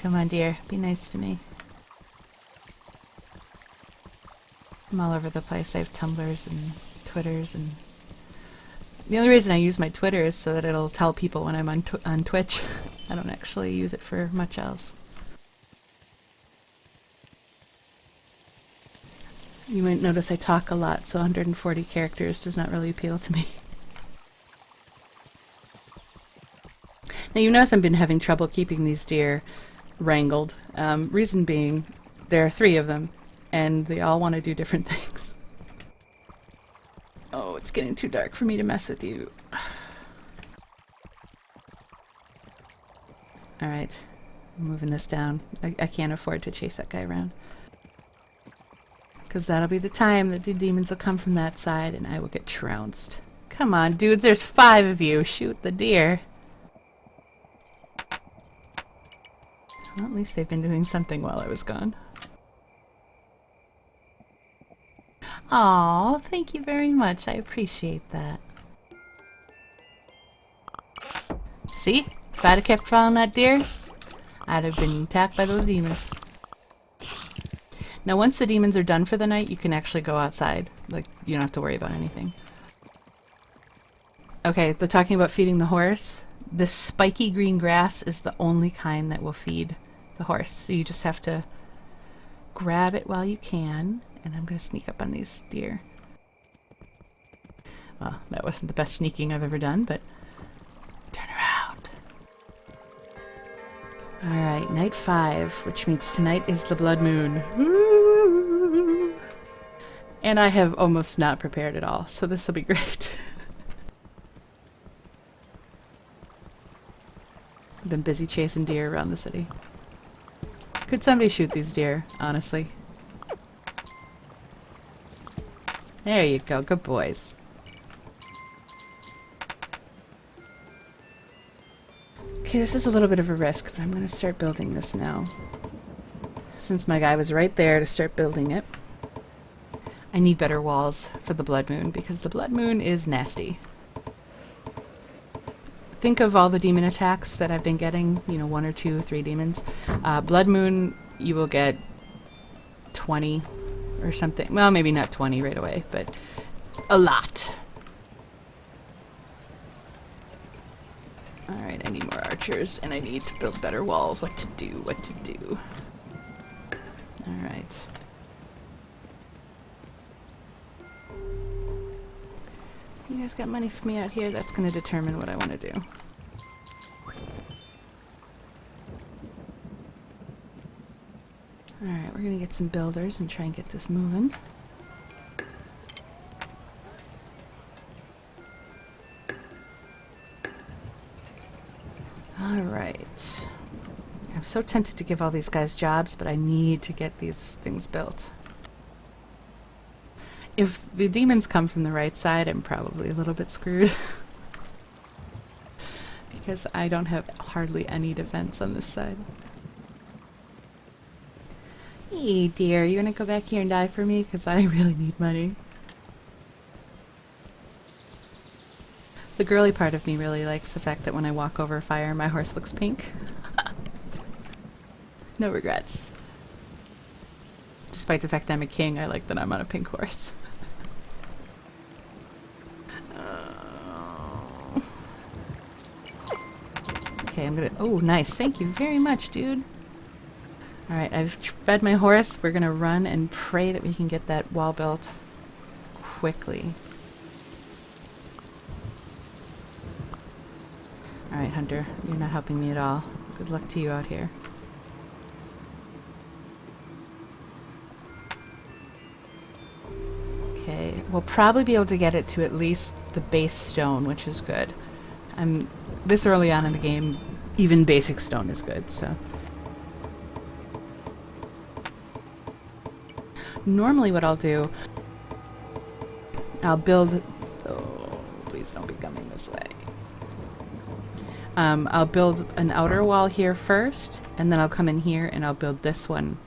Come on, dear. Be nice to me. I'm all over the place. I have Tumblrs and Twitters, and the only reason I use my Twitter is so that it'll tell people when I'm on Twitch. I don't actually use it for much else. You might notice I talk a lot, so 140 characters does not really appeal to me. Now you notice I've been having trouble keeping these deer wrangled. Reason being, there are 3 of them, and they all want to do different things. Oh, it's getting too dark for me to mess with you. Alright, I'm moving this down. I can't afford to chase that guy around. Because that'll be the time that the demons will come from that side and I will get trounced. Come on, dudes, there's 5 of you. Shoot the deer. Well, at least they've been doing something while I was gone. Aw, thank you very much. I appreciate that. See? If I'd have kept following that deer, I'd have been attacked by those demons. Now, once the demons are done for the night, you can actually go outside. Like, you don't have to worry about anything. Okay, they're talking about feeding the horse. This spiky green grass is the only kind that will feed the horse. So you just have to grab it while you can. And I'm going to sneak up on these deer. Well, that wasn't the best sneaking I've ever done, but turn around. Alright, night 5, which means tonight is the blood moon. Woo! And I have almost not prepared at all, so this will be great. I've been busy chasing deer around the city. Could somebody shoot these deer, honestly? There you go, good boys. Okay, this is a little bit of a risk, but I'm going to start building this now. Since my guy was right there to start building it. I need better walls for the blood moon, because the blood moon is nasty. Think of all the demon attacks that I've been getting, you know, 1 or 2, 3 demons. Blood moon, you will get 20 or something. Well, maybe not 20 right away, but a lot. Alright, I need more archers, and I need to build better walls. What to do. Alright. You guys got money for me out here? That's going to determine what I want to do. Alright, we're going to get some builders and try and get this moving. Alright. I'm so tempted to give all these guys jobs, but I need to get these things built. If the demons come from the right side, I'm probably a little bit screwed. Because I don't have hardly any defense on this side. Hey dear, you wanna go back here and die for me? Because I really need money. The girly part of me really likes the fact that when I walk over fire, my horse looks pink. No regrets. Despite the fact that I'm a king, I like that I'm on a pink horse. Okay, I'm gonna... Oh, nice. Thank you very much, dude. Alright, I've fed my horse. We're gonna run and pray that we can get that wall built quickly. Alright, Hunter. You're not helping me at all. Good luck to you out here. Okay, we'll probably be able to get it to at least the base stone, which is good. I'm this early on in the game, even basic stone is good, so. Normally what I'll do, I'll build... Oh, please don't be coming this way. I'll build an outer wall here first, and then I'll come in here and I'll build this one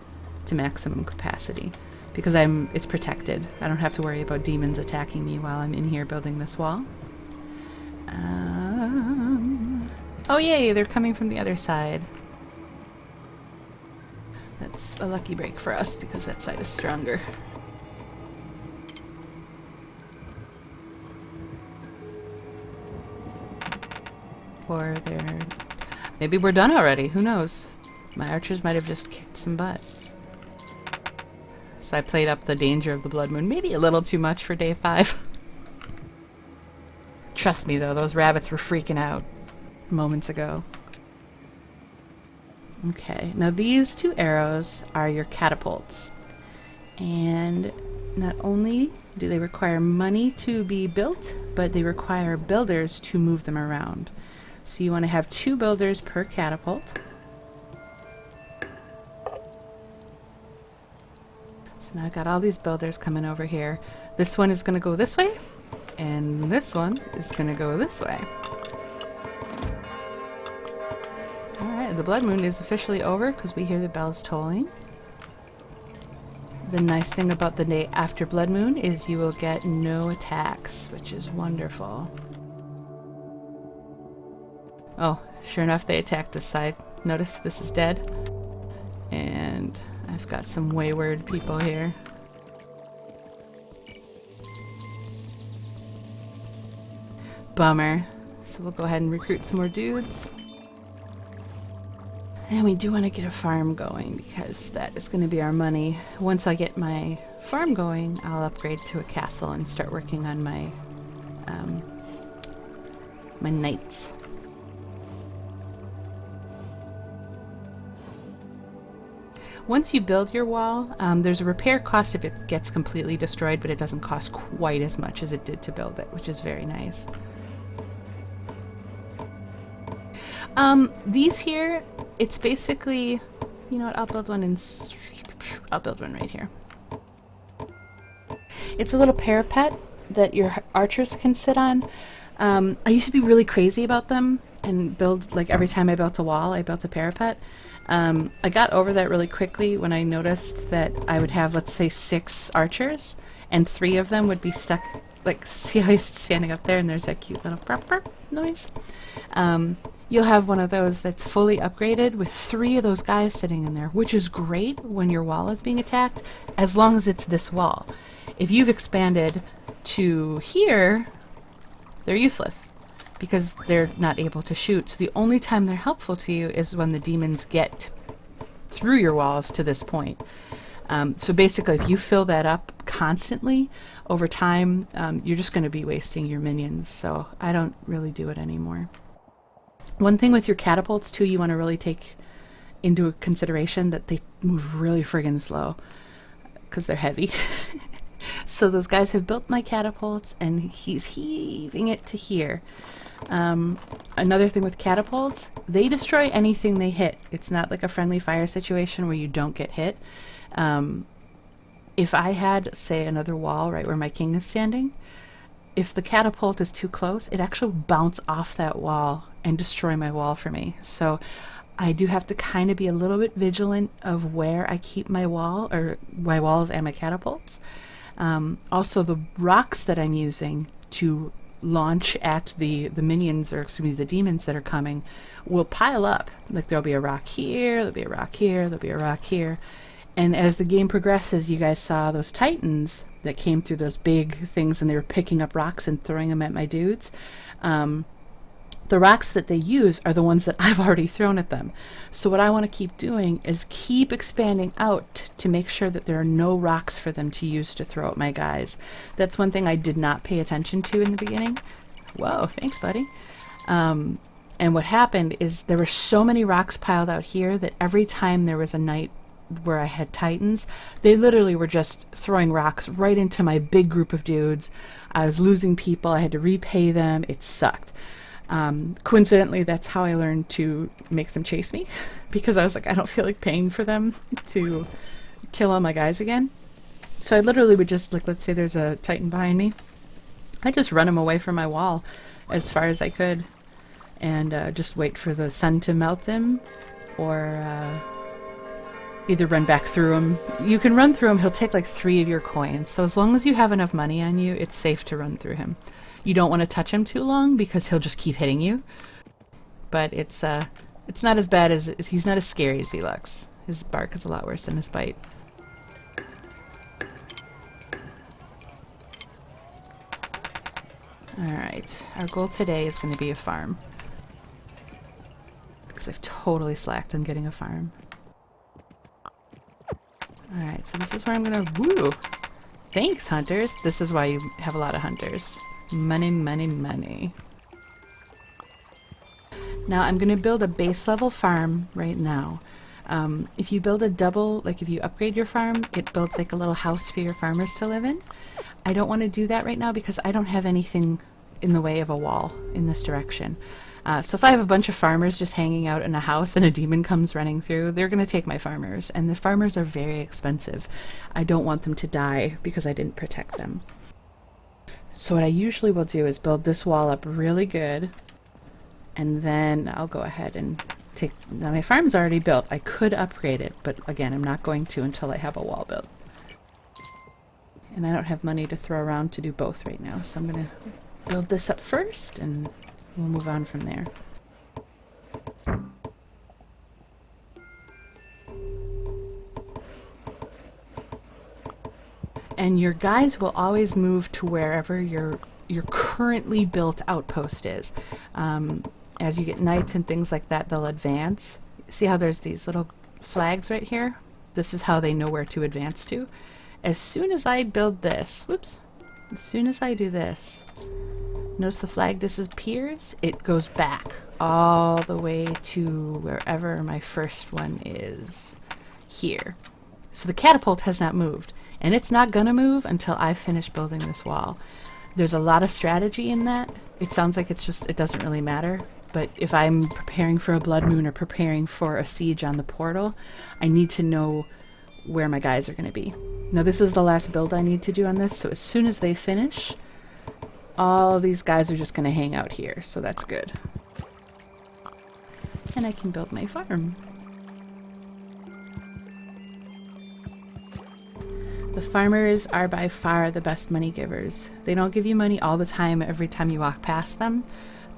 to maximum capacity. Because it's protected. I don't have to worry about demons attacking me while I'm in here building this wall. Oh yay, they're coming from the other side. That's a lucky break for us because that side is stronger. Or they're... Maybe we're done already. Who knows? My archers might have just kicked some butt. So I played up the danger of the blood moon. Maybe a little too much for day 5. Trust me, though, those rabbits were freaking out moments ago. Okay, now these 2 arrows are your catapults. And not only do they require money to be built, but they require builders to move them around. So you want to have 2 builders per catapult. So now I've got all these builders coming over here. This one is going to go this way, and this one is going to go this way. Alright, the blood moon is officially over because we hear the bells tolling. The nice thing about the day after blood moon is you will get no attacks, which is wonderful. Oh, sure enough, they attacked this side. Notice this is dead. And I've got some wayward people here. Bummer. So we'll go ahead and recruit some more dudes. And we do want to get a farm going because that is going to be our money. Once I get my farm going, I'll upgrade to a castle and start working on my my knights. Once you build your wall, there's a repair cost if it gets completely destroyed, but it doesn't cost quite as much as it did to build it, which is very nice. These here, it's basically, you know what, I'll build one right here. It's a little parapet that your archers can sit on. I used to be really crazy about them and build, like every time I built a wall, I built a parapet. I got over that really quickly when I noticed that I would have, let's say, 6 archers, and 3 of them would be stuck, like, see how he's standing up there and there's that cute little burp burp noise? You'll have one of those that's fully upgraded with 3 of those guys sitting in there, which is great when your wall is being attacked, as long as it's this wall. If you've expanded to here, they're useless, because they're not able to shoot. So the only time they're helpful to you is when the demons get through your walls to this point. So basically, if you fill that up constantly, over time, you're just going to be wasting your minions. So I don't really do it anymore. One thing with your catapults, too, you want to really take into consideration that they move really friggin' slow, because they're heavy. So those guys have built my catapults, and he's heaving it to here. Another thing with catapults, they destroy anything they hit. It's not like a friendly fire situation where you don't get hit. If I had, say, another wall right where my king is standing, if the catapult is too close, it actually will bounce off that wall and destroy my wall for me. So I do have to kind of be a little bit vigilant of where I keep my wall, or my walls and my catapults. Also, the rocks that I'm using to launch at the minions, or excuse me, the demons that are coming, will pile up. Like, there'll be a rock here, there'll be a rock here, there'll be a rock here. And as the game progresses, you guys saw those titans that came through those big things, and they were picking up rocks and throwing them at my dudes. The rocks that they use are the ones that I've already thrown at them. So what I want to keep doing is keep expanding out to make sure that there are no rocks for them to use to throw at my guys. That's one thing I did not pay attention to in the beginning. Whoa, thanks, buddy. And what happened is there were so many rocks piled out here that every time there was a night where I had titans, they literally were just throwing rocks right into my big group of dudes. I was losing people. I had to repay them. It sucked. Coincidentally, that's how I learned to make them chase me, because I was like, I don't feel like paying for them to kill all my guys again. So I literally would just, like, let's say there's a titan behind me, I just run him away from my wall as far as I could, and just wait for the sun to melt him, or either run back through him. You can run through him. He'll take like 3 of your coins, so as long as you have enough money on you, it's safe to run through him. You don't want to touch him too long because he'll just keep hitting you. But it's not as bad as, he's not as scary as he looks. His bark is a lot worse than his bite. Alright, our goal today is going to be a farm. Because I've totally slacked on getting a farm. Alright, so this is where I'm going to... Woo! Thanks, hunters! This is why you have a lot of hunters. Money, money, money. Now I'm going to build a base level farm right now. If you build a double, like if you upgrade your farm, it builds like a little house for your farmers to live in. I don't want to do that right now because I don't have anything in the way of a wall in this direction. So if I have a bunch of farmers just hanging out in a house and a demon comes running through, they're going to take my farmers. And the farmers are very expensive. I don't want them to die because I didn't protect them. So what I usually will do is build this wall up really good. And then I'll go ahead and take... Now my farm's already built. I could upgrade it, but again, I'm not going to until I have a wall built. And I don't have money to throw around to do both right now, so I'm going to build this up first, and we'll move on from there. And your guys will always move to wherever your currently built outpost is. As you get knights and things like that, they'll advance. See how there's these little flags right here? This is how they know where to advance to. As soon as I build this, whoops, as soon as I do this, notice the flag disappears, it goes back all the way to wherever my first one is, here. So the catapult has not moved, and it's not gonna move until I finish building this wall. There's a lot of strategy in that. It sounds like it's just, it doesn't really matter. But if I'm preparing for a blood moon or preparing for a siege on the portal, I need to know where my guys are going to be. Now this is the last build I need to do on this, so as soon as they finish, all these guys are just going to hang out here, so that's good. And I can build my farm. The farmers are by far the best money givers. They don't give you money all the time every time you walk past them,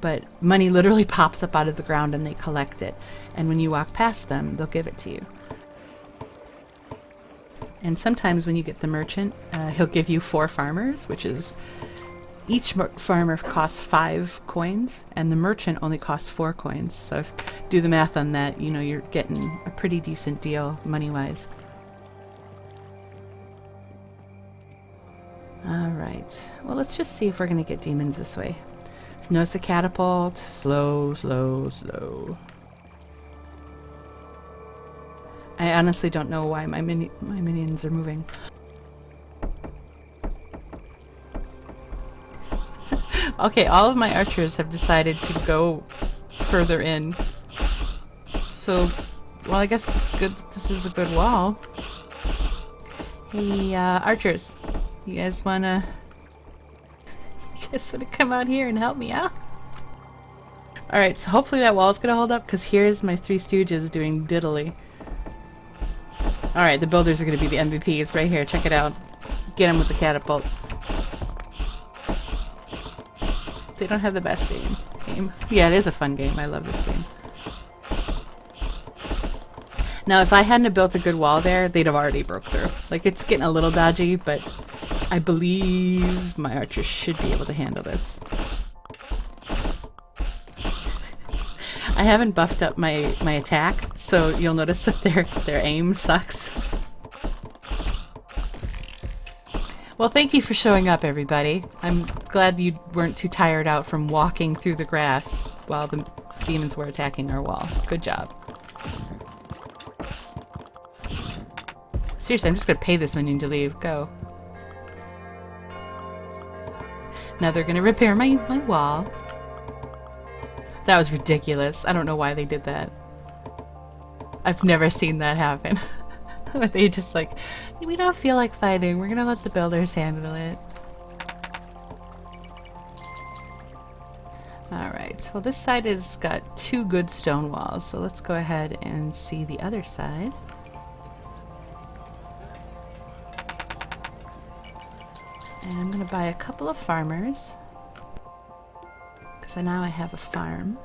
but money literally pops up out of the ground and they collect it. And when you walk past them, they'll give it to you. And sometimes when you get the merchant, he'll give you 4 farmers, which is... Each farmer costs 5 coins, and the merchant only costs 4 coins. So if you do the math on that, you know, you're getting a pretty decent deal money-wise. Alright, well let's just see if we're going to get demons this way. So notice the catapult, slow, slow, slow. I honestly don't know why my minions are moving. Okay, all of my archers have decided to go further in. So, well, I guess it's good that this is a good wall. Hey, archers, you guys wanna come out here and help me out? Alright, so hopefully that wall's gonna hold up, because here's my 3 stooges doing diddly. Alright, the builders are gonna be the MVPs right here. Check it out. Get them with the catapult. They don't have the best game. Yeah, it is a fun game. I love this game. Now, if I hadn't have built a good wall there, they'd have already broke through. Like, it's getting a little dodgy, but I believe my archers should be able to handle this. I haven't buffed up my attack, so you'll notice that their aim sucks. Well, thank you for showing up, everybody. I'm glad you weren't too tired out from walking through the grass while the demons were attacking our wall. Good job. Seriously, I'm just gonna pay this minion to leave. Go. Now they're gonna repair my wall. That was ridiculous. I don't know why they did that. I've never seen that happen. But they just like, we don't feel like fighting. We're gonna let the builders handle it. Alright, well this side has got 2 good stone walls, so let's go ahead and see the other side. And I'm gonna buy a couple of farmers, because now I have a farm.